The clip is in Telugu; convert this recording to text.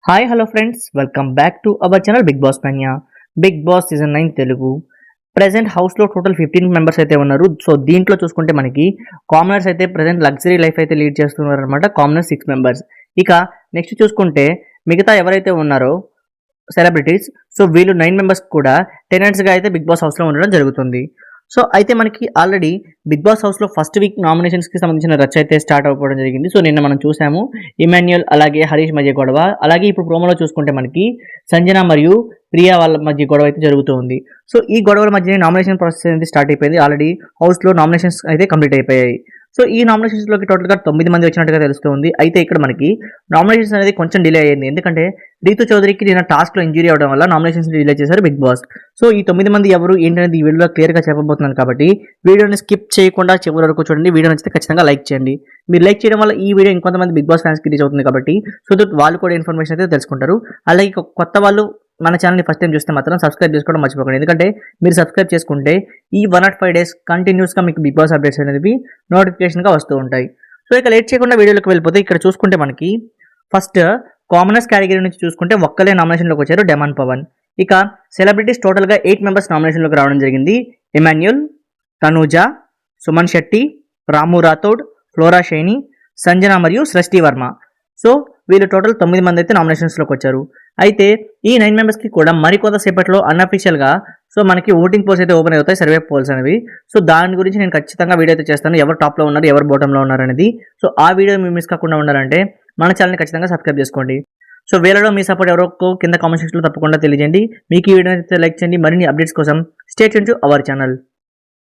Hi hello friends, welcome back to our channel Bigg Boss పన్యా. Bigg Boss season 9 Telugu. Present హౌస్లో టోటల్ 15 మెంబర్స్ అయితే ఉన్నారు. సో దీంట్లో చూసుకుంటే మనకి కామనర్స్ అయితే ప్రెసెంట్ లగ్జరీ లైఫ్ అయితే లీడ్ చేస్తున్నారు అనమాట. Commoners 6 members. ఇక నెక్స్ట్ చూసుకుంటే మిగతా ఎవరైతే ఉన్నారో సెలబ్రిటీస్, సో వీళ్ళు 9 మెంబర్స్ కూడా టెనెంట్స్గా అయితే బిగ్ బాస్ హౌస్లో ఉండడం జరుగుతుంది. సో అయితే మనకి ఆల్రెడీ బిగ్ బాస్ హౌస్లో ఫస్ట్ వీక్ నామినేషన్స్కి సంబంధించిన రచ్చ అయితే స్టార్ట్ అయిపోవడం జరిగింది. సో నిన్న మనం చూసాము ఇమాన్యుయల్ అలాగే హరీష్ మధ్య గొడవ. అలాగే ఇప్పుడు ప్రోమోలో చూసుకుంటే మనకి సంజన మరియు ప్రియా వాళ్ళ మధ్య గొడవ అయితే జరుగుతూ ఉంది. సో ఈ గొడవల మధ్యనే నామినేషన్ ప్రాసెస్ అనేది స్టార్ట్ అయిపోయింది. ఆల్రెడీ హౌస్లో నామినేషన్స్ అయితే కంప్లీట్ అయిపోయాయి. సో ఈ నామినేషన్స్లోకి టోటల్గా 9 మంది వచ్చినట్టుగా తెలుస్తుంది. అయితే ఇక్కడ మనకి నామినేషన్స్ అనేది కొంచెం డిలే అయ్యింది. ఎందుకంటే రీతు చౌదరికి నిన్న టాస్క్లో ఇంజరీ అవడం వల్ల నామినేషన్స్ డిలే చేశారు బిగ్ బాస్. సో ఈ 9 మంది ఎవరు ఏంటనేది ఈ వీడియోలో క్లియర్గా చెప్పబోతున్నాను కాబట్టి వీడియోని స్కిప్ చేయకుండా చివరి వరకు చూడండి. వీడియో నచ్చితే ఖచ్చితంగా లైక్ చేయండి. మీరు లైక్ చేయడం వల్ల ఈ వీడియో ఇంకొంతమంది బిగ్ బాస్ ఫ్యాన్స్కి రీచ్ అవుతుంది కాబట్టి సో దట్ వాళ్ళు కూడా ఇన్ఫర్మేషన్ అయితే తెలుసుకుంటారు. అలాగే కొత్త వాళ్ళు మన ఛానల్ని ఫస్ట్ టైం చూస్తే మాత్రం సబ్స్క్రైబ్ చేసుకోవడం మర్చిపోకండి. ఎందుకంటే మీరు సబ్స్క్రైబ్ చేసుకుంటే ఈ 105 డేస్ కంటిన్యూస్గా మీకు బిగ్ బాస్ అప్డేట్స్ అనేవి నోటిఫికేషన్గా వస్తూ ఉంటాయి. సో ఇక లేట్ చేయకుండా వీడియోలోకి వెళ్ళిపోతే ఇక్కడ చూసుకుంటే మనకి ఫస్ట్ కామనర్స్ కేటగిరీ నుంచి చూసుకుంటే ఒక్కలే నామినేషన్లోకి వచ్చారు, డెమాన్ పవన్. ఇక సెలబ్రిటీస్ టోటల్గా 8 మెంబర్స్ నామినేషన్లోకి రావడం జరిగింది. ఇమాన్యుల్, తనూజ, సుమన్ శెట్టి, రాము రాథోడ్, ఫ్లోరా షైని, సంజన మరియు సృష్టి వర్మ. సో వీళ్ళు టోటల్ 9 మంది అయితే నామినేషన్స్లోకి వచ్చారు. అయితే ఈ 9 మెంబర్స్కి కూడా మరికొంతసేపట్లో అన్అఫీషియల్గా సో మనకి ఓటింగ్ పోల్స్ అయితే ఓపెన్ అవుతాయి, సర్వే పోల్స్ అనేవి. సో దాని గురించి నేను ఖచ్చితంగా వీడియో అయితే చేస్తాను, ఎవరు టాప్లో ఉన్నారు ఎవరు బాటంలో ఉన్నారు అనేది. సో ఆ వీడియో మీరు మిస్ కాకుండా ఉండాలంటే మన ఛానల్ని ఖచ్చితంగా సబ్స్క్రైబ్ చేసుకోండి. సో వీళ్ళలో మీ సపోర్ట్ ఎవరో కింద కామెంట్ సెక్షన్లో తప్పకుండా తెలియజేయండి. మీకు ఈ వీడియో అయితే లైక్ చేయండి. మరిన్ని అప్డేట్స్ కోసం stay tune to our channel.